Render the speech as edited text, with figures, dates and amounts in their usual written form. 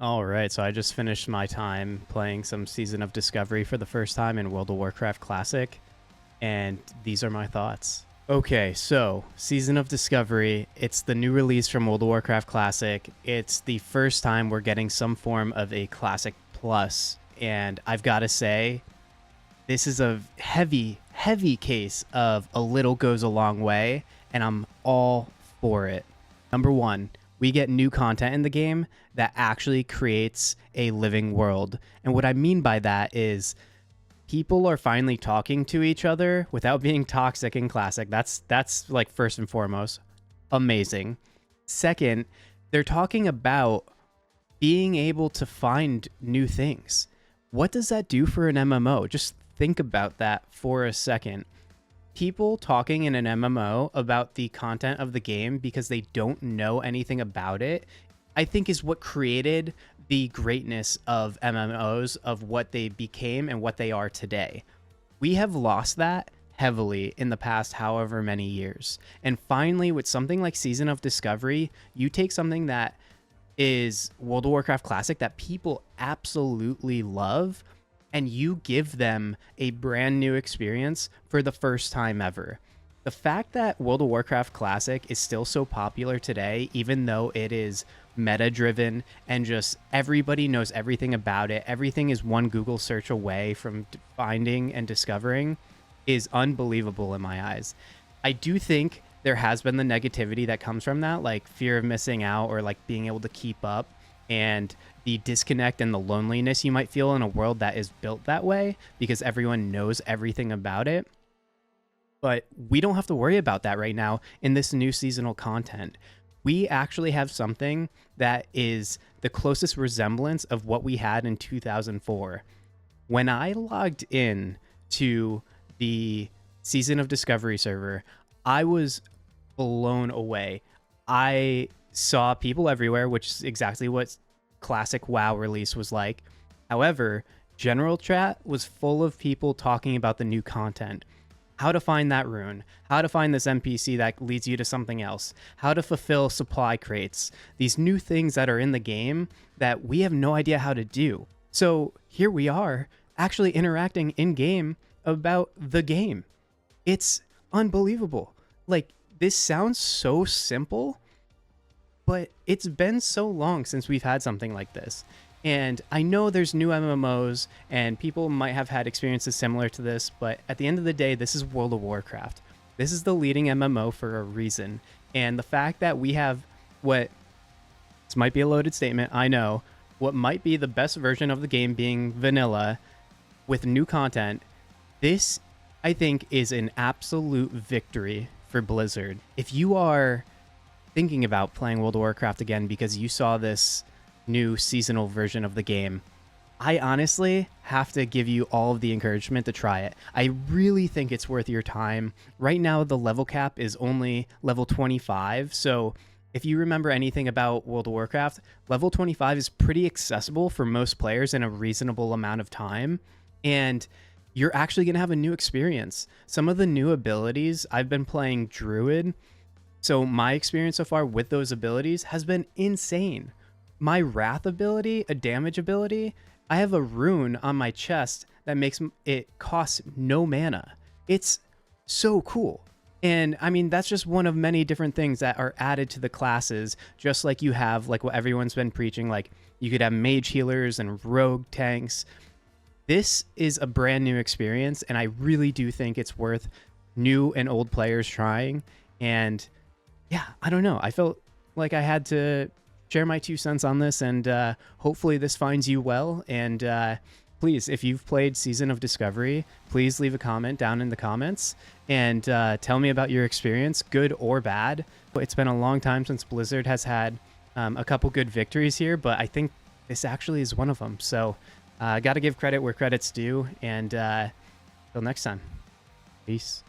All right, so I just finished my time playing some Season of Discovery for the first time in World of Warcraft Classic, and these are my thoughts. Okay, so Season of Discovery, it's the new release from World of Warcraft Classic. It's the first time we're getting some form of a Classic Plus, and I've got to say, this is a heavy, heavy case of a little goes a long way, and I'm all for it. Number one, we get new content in the game that actually creates a living world. And what I mean by that is people are finally talking to each other without being toxic in Classic. That's like first and foremost amazing. Second, they're talking about being able to find new things. What does that do for an MMO? Just think about that for a second. People talking in an MMO about the content of the game because they don't know anything about it, I think is what created the greatness of MMOs, of what they became and what they are today. We have lost that heavily in the past however many years. And finally, with something like Season of Discovery, you take something that is World of Warcraft Classic that people absolutely love, and you give them a brand new experience for the first time ever. The fact that World of Warcraft Classic is still so popular today, even though it is meta driven and just everybody knows everything about it, everything is one Google search away from finding and discovering, is unbelievable in my eyes. I do think there has been the negativity that comes from that, like fear of missing out or like being able to keep up, and the disconnect and the loneliness you might feel in a world that is built that way because everyone knows everything about it. But we don't have to worry about that right now in this new seasonal content. We actually have something that is the closest resemblance of what we had in 2004. When I logged in to the Season of Discovery server, I was blown away. I saw people everywhere, which is exactly what Classic WoW release was like. However, general chat was full of people talking about the new content. How to find that rune, how to find this NPC that leads you to something else, how to fulfill supply crates, these new things that are in the game that we have no idea how to do. So here we are actually interacting in game about the game. It's unbelievable. Like, this sounds so simple, but it's been so long since we've had something like this. And I know there's new MMOs and people might have had experiences similar to this, but at the end of the day, this is World of Warcraft. This is the leading MMO for a reason. And the fact that we have what, this might be a loaded statement, I know, what might be the best version of the game being vanilla with new content, this, I think, is an absolute victory for Blizzard. If you are thinking about playing World of Warcraft again because you saw this new seasonal version of the game, I honestly have to give you all of the encouragement to try it. I really think it's worth your time. Right now, the level cap is only level 25. So if you remember anything about World of Warcraft, level 25 is pretty accessible for most players in a reasonable amount of time. And you're actually going to have a new experience. Some of the new abilities, I've been playing Druid, so my experience so far with those abilities has been insane. My Wrath ability, a damage ability, I have a rune on my chest that makes it cost no mana. It's so cool. And I mean, that's just one of many different things that are added to the classes, just like you have, like what everyone's been preaching, like you could have mage healers and rogue tanks. This is a brand new experience, and I really do think it's worth new and old players trying. And yeah, I don't know. I felt like I had to share my 2 cents on this, and hopefully this finds you well. And please, if you've played Season of Discovery, please leave a comment down in the comments and tell me about your experience, good or bad. It's been a long time since Blizzard has had a couple good victories here, but I think this actually is one of them. So got to give credit where credit's due, and till next time, peace.